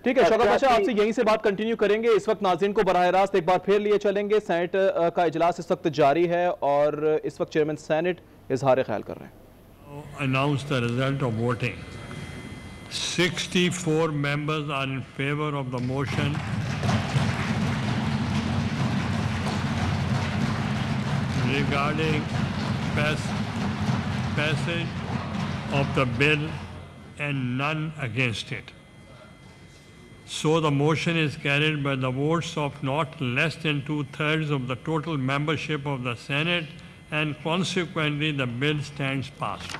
ٹھیک ہے شوکت بادشاہ، آپ سے یہیں سے بات کنٹینیو کریں گے. اس وقت ناظرین کو براہ راست ایک بار پھر لیے چلیں گے. سینٹ کا اجلاس اس وقت جاری ہے اور اس وقت چیئرمین سینٹ اظہار خیال کر رہے ہیں. Announce the result of voting. 64 members are in favor of the motion. Regarding passage of the bill and none against it. So the motion is carried by the votes of not less than 2/3 of the total membership of the Senate, and consequently the bill stands passed.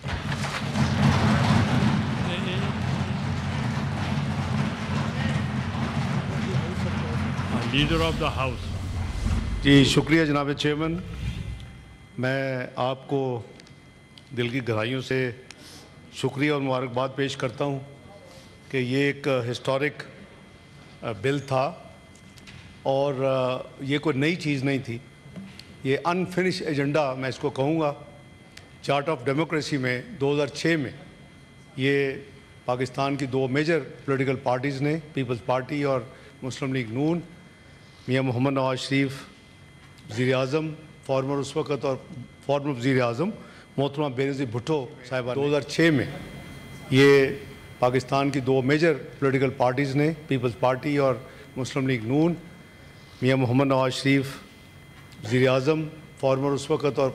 Leader of the House. جی شکریہ جناب chairman. میں آپ کو دل کی گہرائیوں سے شکریہ اور مبارکباد پیش کرتا ہوں کہ یہ ایک ہسٹورک بل تھا اور یہ کوئی نئی چیز نہیں تھی. یہ انفنش ایجنڈا میں اس کو کہوں گا. چارٹ آف ڈیموکریسی میں 2006 میں یہ پاکستان کی دو میجر پولیٹیکل پارٹیز نے، پیپلز پارٹی اور مسلم لیگ نون، میاں محمد نواز شریف وزیر اعظم فارمر اس وقت اور فارمر وزیر اعظم محترمہ بینظیر بھٹو صاحبہ 2006 میں یہ پاکستان کی دو میجر پولیٹیکل پارٹیز نے، پیپلز پارٹی اور مسلم لیگ نون، میاں محمد نواز شریف وزیر اعظم فارمر اس وقت اور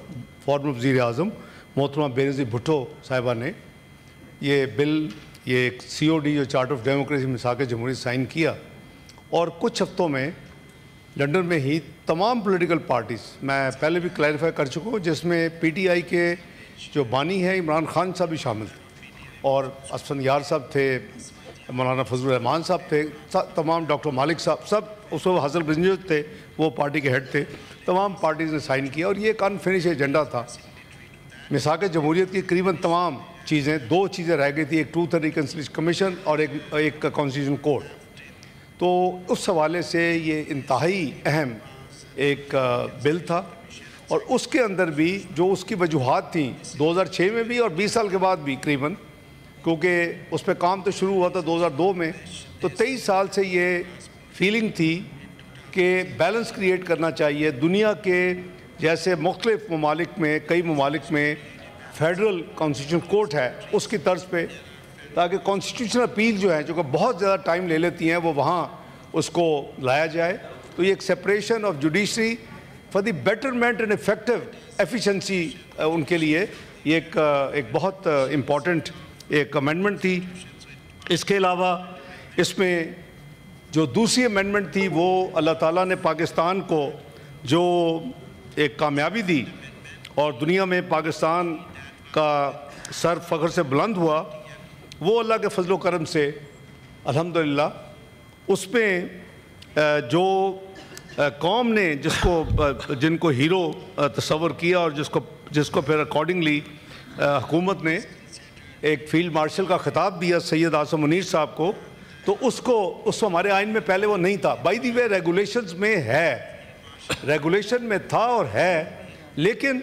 فارمر وزیر اعظم محترمہ بینظیر بھٹو صاحبہ نے یہ بل، یہ ایک COD جو چارٹ آف ڈیموکریسی میثاق جمہوریت سائن کیا. اور کچھ ہفتوں میں لنڈن میں ہی تمام پولیٹیکل پارٹیز، میں پہلے بھی کلیریفائی کر چکا ہوں، جس میں PTI کے جو بانی ہیں عمران خان صاحب بھی شامل تھے اور اسفند یار صاحب تھے، مولانا فضل الرحمان صاحب تھے، تمام ڈاکٹر مالک صاحب، سب اس وقت حسن بنجد تھے، وہ پارٹی کے ہیڈ تھے. تمام پارٹیز نے سائن کیا اور یہ ایک انفنش ایجنڈا تھا. میثاق جمہوریت کی قریباً تمام چیزیں، دو چیزیں رہ گئی تھی، ایک ٹروتھ اینڈ ریکنسیلیشن کمیشن اور ایک کانسٹیٹیوشن کورٹ. تو اس حوالے سے یہ انتہائی اہم ایک بل تھا اور اس کے اندر بھی جو اس کی وجوہات تھیں 2006 میں بھی اور 20 سال کے بعد بھی قریباً، کیونکہ اس پہ کام تو شروع ہوا تھا 2002 میں، تو 23 سال سے یہ فیلنگ تھی کہ بیلنس کریٹ کرنا چاہیے. دنیا کے جیسے مختلف ممالک میں، کئی ممالک میں فیڈرل کانسٹیٹیوشن کورٹ ہے اس کی طرز پہ، تاکہ کانسٹیٹیوشنل اپیل جو ہیں جو کہ بہت زیادہ ٹائم لے لیتی ہیں وہ وہاں اس کو لایا جائے. تو یہ ایک separation of judiciary for the betterment and effective efficiency in کے لیے یہ ایک بہت امپورٹنٹ ایک امینڈمنٹ تھی. اس کے علاوہ اس میں جو دوسری امینڈمنٹ تھی وہ اللہ تعالیٰ نے پاکستان کو جو ایک کامیابی دی اور دنیا میں پاکستان کا سر فخر سے بلند ہوا، وہ اللہ کے فضل و کرم سے الحمدللہ اس میں جو قوم نے جن کو ہیرو تصور کیا اور جس کو پھر اکارڈنگلی حکومت نے ایک فیلڈ مارشل کا خطاب دیا سید اعظم منیر صاحب کو، تو اس ہمارے آئین میں پہلے وہ نہیں تھا. بائی دی وے ریگولیشنز میں ہے، ریگولیشن میں تھا اور ہے، لیکن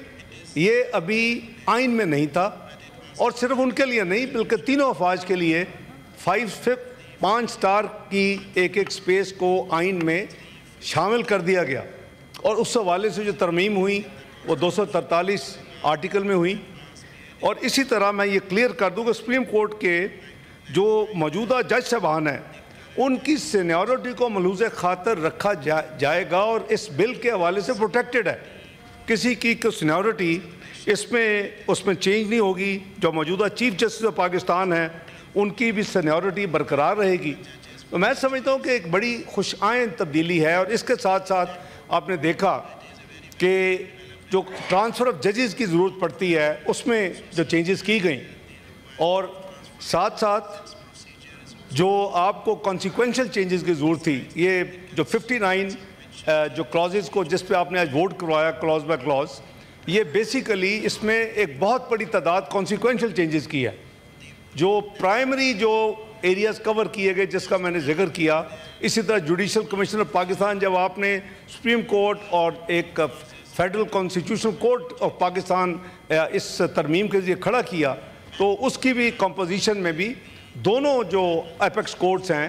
یہ ابھی آئین میں نہیں تھا. اور صرف ان کے لیے نہیں بلکہ تینوں افواج کے لیے 5 سٹار کی ایک سپیس کو آئین میں شامل کر دیا گیا. اور اس حوالے سے جو ترمیم ہوئی وہ 243 آرٹیکل میں ہوئی. اور اسی طرح میں یہ کلیئر کر دوں کہ سپریم کورٹ کے جو موجودہ جج صاحبان ہیں ان کی سینیورٹی کو ملحوظ خاطر رکھا جائے گا اور اس بل کے حوالے سے پروٹیکٹڈ ہے. کسی کی سینیورٹی اس میں چینج نہیں ہوگی. جو موجودہ چیف جسٹس آف پاکستان ہیں ان کی بھی سینیورٹی برقرار رہے گی. تو میں سمجھتا ہوں کہ ایک بڑی خوش آئند تبدیلی ہے. اور اس کے ساتھ ساتھ آپ نے دیکھا کہ جو ٹرانسفر آف ججز کی ضرورت پڑتی ہے اس میں جو چینجز کی گئیں، اور ساتھ ساتھ جو آپ کو کانسیکوینشل چینجز کی ضرورت تھی، یہ جو 59 جو کلازز کو جس پہ آپ نے آج ووٹ کروایا کلاز بائی کلاز، یہ بیسیکلی اس میں ایک بہت بڑی تعداد کانسیکوینشل چینجز کی ہے. جو پرائمری جو ایریاز کور کیے گئے جس کا میں نے ذکر کیا، اسی طرح جوڈیشل کمیشن آف پاکستان جب آپ نے سپریم کورٹ اور ایک federal constitution court of Pakistan اس ترمیم کے ذریعے کھڑا کیا، تو اس کی بھی کمپوزیشن میں بھی دونوں جو ایپیکس کورٹس ہیں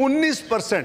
19%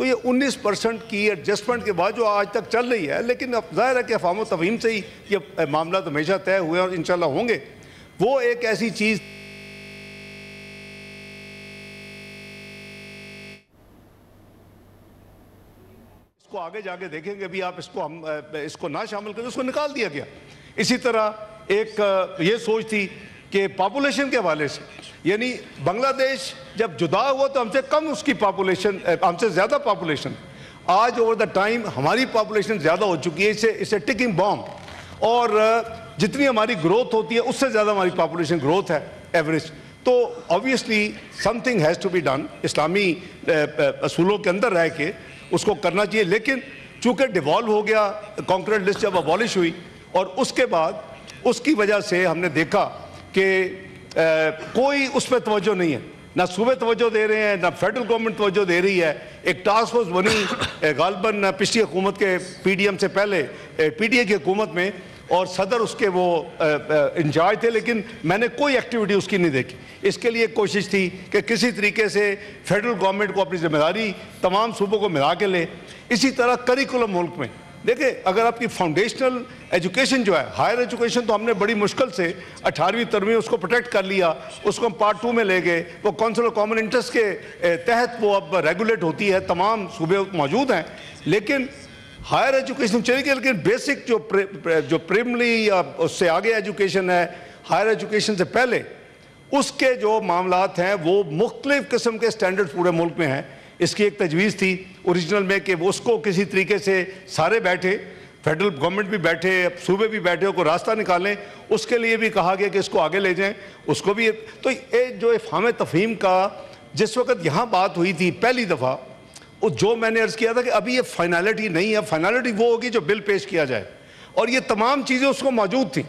تو یہ 19% کی ایڈجسٹمنٹ کے بعد جو آج تک چل رہی ہے، لیکن اب ظاہر ہے کہ افہام و تفہیم سے ہی یہ معاملات ہمیشہ طے ہوئے اور انشاءاللہ ہوں گے. وہ ایک ایسی چیز اس کو آگے جا کے دیکھیں گے. ابھی آپ اس کو نہ شامل کریں، اس کو نکال دیا گیا. اسی طرح ایک یہ سوچ تھی کہ پاپولیشن کے حوالے سے، یعنی بنگلہ دیش جب جدا ہوا تو ہم سے کم اس کی پاپولیشن، ہم سے زیادہ پاپولیشن. آج اوور دا ٹائم ہماری پاپولیشن زیادہ ہو چکی ہے. اسے ٹکنگ بام، اور جتنی ہماری گروتھ ہوتی ہے اس سے زیادہ ہماری پاپولیشن گروتھ ہے ایوریج. تو obviously something has to be done. اسلامی اصولوں کے اندر رہ کے اس کو کرنا چاہیے. لیکن چونکہ ڈیوالو ہو گیا، کانکرنٹ لسٹ جب ابالش ہوئی، اور اس کے بعد اس کی وجہ سے ہم نے دیکھا کہ کوئی اس پہ توجہ نہیں ہے. نہ صوبے توجہ دے رہے ہیں، نہ فیڈرل گورنمنٹ توجہ دے رہی ہے. ایک ٹاسک فورس بنی غالباً پچھلی حکومت کے پی ڈی ایم سے پہلے پی ٹی اے کی حکومت میں، اور صدر اس کے وہ انچارج تھے، لیکن میں نے کوئی ایکٹیویٹی اس کی نہیں دیکھی. اس کے لیے کوشش تھی کہ کسی طریقے سے فیڈرل گورنمنٹ کو اپنی ذمہ داری تمام صوبوں کو ملا کے لے. اسی طرح کریکولم ملک میں دیکھیں، اگر آپ کی فاؤنڈیشنل ایجوکیشن جو ہے، ہائر ایجوکیشن، تو ہم نے بڑی مشکل سے 18ویں ترمیم اس کو پروٹیکٹ کر لیا. اس کو ہم پارٹ 2 میں لے گئے. وہ کونسل آف کامن انٹرسٹ کے تحت وہ اب ریگولیٹ ہوتی ہے. تمام صوبے موجود ہیں، لیکن ہائر ایجوکیشن چلی گئی. لیکن بیسک جو پریمری یا اس سے آگے ایجوکیشن ہے، ہائر ایجوکیشن سے پہلے، اس کے جو معاملات ہیں وہ مختلف قسم کے سٹینڈرڈ پورے ملک میں ہیں. اس کی ایک تجویز تھی اوریجنل میں کہ وہ اس کو کسی طریقے سے سارے بیٹھے، فیڈرل گورنمنٹ بھی بیٹھے، صوبے بھی بیٹھے، کو راستہ نکالیں. اس کے لیے بھی کہا گیا کہ اس کو آگے لے جائیں. اس کو بھی تو جو افہام تفہیم کا جس وقت یہاں بات ہوئی تھی پہلی دفعہ، جو میں نے عرض کیا تھا کہ ابھی یہ فائنالٹی نہیں ہے. فائنالٹی وہ ہوگی جو بل پیش کیا جائے، اور یہ تمام چیزیں اس کو موجود تھیں.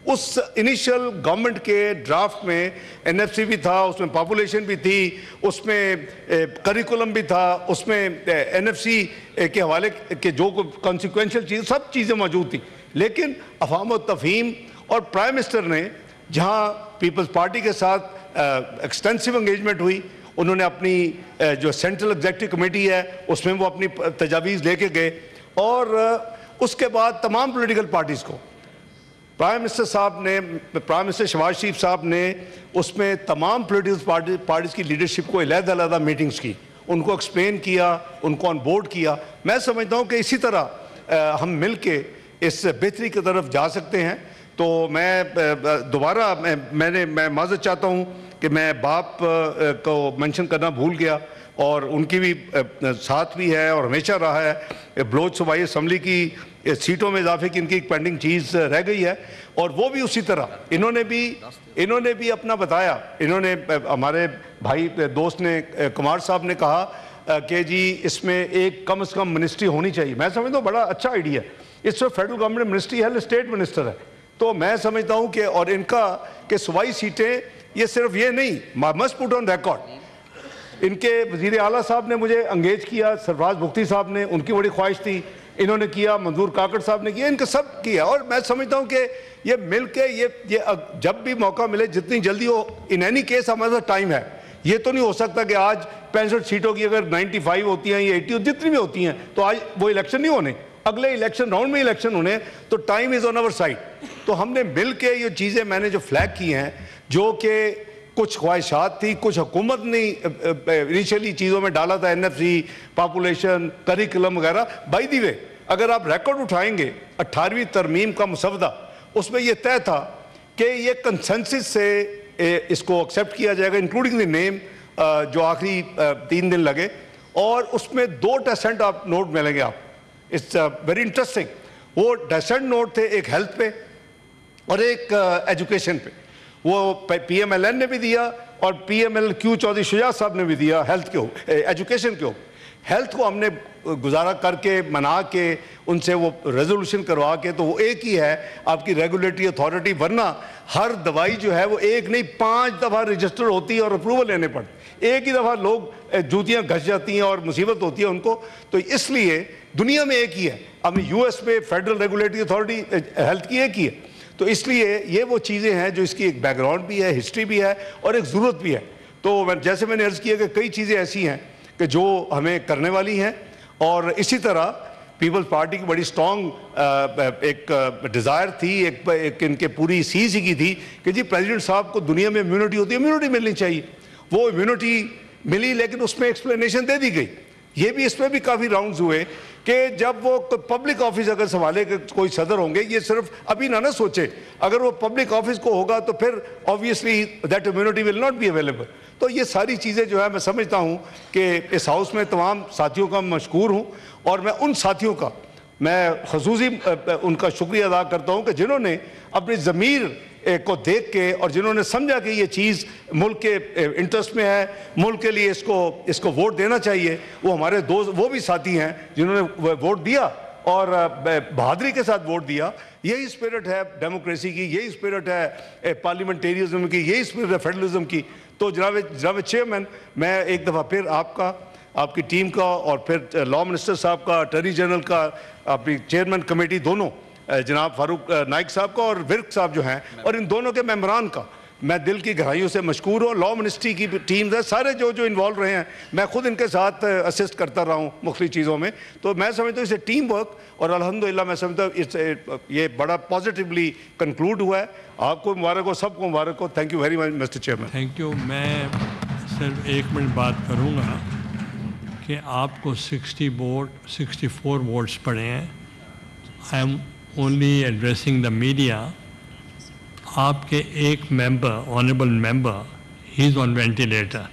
اس انیشل گورنمنٹ کے ڈرافٹ میں این ایف سی بھی تھا، اس میں پاپولیشن بھی تھی، اس میں کریکولم بھی تھا، اس میں این ایف سی کے حوالے کے جو کانسیکوینشل چیز، سب چیزیں موجود تھیں. لیکن افہام و تفہیم، اور پرائم منسٹر نے جہاں پیپلز پارٹی کے ساتھ ایکسٹینسو انگیجمنٹ ہوئی، انہوں نے اپنی جو سینٹرل ایگزیکٹو کمیٹی ہے اس میں وہ اپنی تجاویز لے کے گئے. اور اس کے بعد تمام پولیٹیکل پارٹیز کو پرائم منسٹر شہباز شریف صاحب نے اس میں تمام پولیٹیکل پارٹیز کی لیڈرشپ کو علیحدہ علیحدہ میٹنگز کی، ان کو ایکسپلین کیا، ان کو آن بورڈ کیا. میں سمجھتا ہوں کہ اسی طرح ہم مل کے اس بہتری کی طرف جا سکتے ہیں. تو میں دوبارہ میں معذرت چاہتا ہوں کہ میں باپ کو منشن کرنا بھول گیا، اور ان کی بھی ساتھ بھی ہے اور ہمیشہ رہا ہے. بلوچ صوبائی اسمبلی کی سیٹوں میں اضافے کی ان کی ایک پینڈنگ چیز رہ گئی ہے، اور وہ بھی اسی طرح انہوں نے بھی اپنا بتایا. انہوں نے ہمارے بھائی دوست نے کمار صاحب نے کہا کہ جی اس میں ایک کم از کم منسٹری ہونی چاہیے. میں سمجھتا ہوں بڑا اچھا آئیڈیا ہے. اس میں فیڈرل گورنمنٹ منسٹری ہے، اسٹیٹ منسٹر ہے. تو میں سمجھتا ہوں کہ اور ان کا کہ صوبائی سیٹیں یہ صرف یہ نہیں، مسٹ پٹ آن ریکارڈ. ان کے وزیر اعلیٰ صاحب نے مجھے انگیج کیا، سرفراز بگٹی صاحب نے، ان کی بڑی خواہش تھی، انہوں نے کیا، منظور کاکڑ صاحب نے کیا، ان کا سب کیا. اور میں سمجھتا ہوں کہ یہ مل کے یہ جب بھی موقع ملے جتنی جلدی ہو. ان اینی کیس ہمارے پاس ٹائم ہے. یہ تو نہیں ہو سکتا کہ آج 65 سیٹوں کی اگر 95 ہوتی ہیں یا 80 جتنی بھی ہوتی ہیں تو آج وہ الیکشن نہیں ہونے، اگلے الیکشن راؤنڈ میں الیکشن ہونے. تو time is on our side. تو ہم نے مل کے یہ چیزیں میں نے جو فلیگ کی ہیں، جو کہ کچھ خواہشات تھی، کچھ حکومت نے انیشلی چیزوں میں ڈالا تھا، N F C, population, curriculum وغیرہ. بائی دی وے اگر آپ ریکارڈ اٹھائیں گے 18ویں ترمیم کا مسودہ، اس میں یہ طے تھا کہ یہ کنسنسس سے اس کو ایکسیپٹ کیا جائے گا، انکلوڈنگ دی نیم، جو آخری 3 دن لگے. اور اس میں 2 ڈیسنٹ آپ نوٹ ملیں گے آپ. It's very interesting. وہ ڈیسنٹ نوٹ تھے ایک ہیلتھ پہ اور ایک ایجوکیشن پہ. وہ پی ایم ایل این نے بھی دیا اور P M L Q Chaudhry Shuja صاحب نے بھی دیا ہیلتھ کے ایجوکیشن کے. ہیلتھ کو ہم نے گزارا کر کے منا کے ان سے وہ ریزولوشن کروا کے، تو وہ ایک ہی ہے آپ کی ریگولیٹری اتھارٹی. ورنہ ہر دوائی جو ہے وہ ایک نہیں 5 دفعہ رجسٹر ہوتی ہے اور اپروول لینے پڑتے. ایک ہی دفعہ لوگ جوتیاں گھس جاتی ہیں اور مصیبت ہوتی ہے ان کو. تو اس لیے دنیا میں ایک ہی ہے. اب یو ایس میں فیڈرل ریگولیٹری اتھارٹی ہیلتھ کی ایک ہی ہے. تو اس لیے یہ وہ چیزیں ہیں جو اس کی ایک بیک گراؤنڈ بھی ہے، ہسٹری بھی ہے اور ایک ضرورت بھی ہے. تو جیسے میں نے عرض کیا کہ کئی چیزیں ایسی ہیں کہ جو ہمیں کرنے والی ہیں. اور اسی طرح پیپلز پارٹی کی بڑی سٹرانگ ایک ڈیزائر تھی, ایک ان کے پوری سیز ہی کی تھی کہ جی پریزیڈنٹ صاحب کو دنیا میں امیونٹی ہوتی ہے, امیونٹی ملنی چاہیے. وہ امیونٹی ملی لیکن اس میں ایکسپلینیشن دے دی گئی. یہ بھی اس میں بھی کافی راؤنڈز ہوئے کہ جب وہ پبلک آفس اگر سنبھالے کہ کوئی صدر ہوں گے, یہ صرف ابھی نہ سوچے, اگر وہ پبلک آفس کو ہوگا تو پھر obviously that immunity will not be available. تو یہ ساری چیزیں جو ہے میں سمجھتا ہوں کہ اس ہاؤس میں تمام ساتھیوں کا مشکور ہوں, اور میں ان ساتھیوں کا میں خصوصی ان کا شکریہ ادا کرتا ہوں کہ جنہوں نے اپنی ضمیر کو دیکھ کے اور جنہوں نے سمجھا کہ یہ چیز ملک کے انٹرسٹ میں ہے, ملک کے لیے اس کو ووٹ دینا چاہیے. وہ ہمارے دوست, وہ بھی ساتھی ہیں جنہوں نے ووٹ دیا اور بہادری کے ساتھ ووٹ دیا. یہی اسپرٹ ہے ڈیموکریسی کی, یہی اسپرٹ ہے پارلیمنٹیرزم کی, یہی اسپرٹ ہے فیڈرلزم کی. تو جناب چیئرمین, میں ایک دفعہ پھر آپ کی ٹیم کا اور پھر لاء منسٹر صاحب کا, اٹارنی جنرل کا, اپنی چیئرمین کمیٹی دونوں جناب فاروق نائک صاحب کا اور ورک صاحب جو ہیں, اور ان دونوں کے ممبران کا میں دل کی گہرائیوں سے مشکور ہوں. لاء منسٹری کی ٹیمز ہیں, سارے جو انوالو رہے ہیں, میں خود ان کے ساتھ اسسٹ کرتا رہا ہوں مختلف چیزوں میں. تو میں سمجھتا ہوں اسے ٹیم ورک, اور الحمدللہ میں سمجھتا ہوں یہ بڑا پازیٹیولی کنکلوڈ ہوا ہے. آپ کو مبارک ہو, سب کو مبارک ہو. Thank you very much mister chairman. Thank you. میں صرف 1 منٹ بات کروں گا کہ آپ کو 64 ووٹس پڑے ہیں. I am only addressing the media. آپ کے ایک ممبر, آنریبل ممبر, ہی از آن وینٹیلیٹر.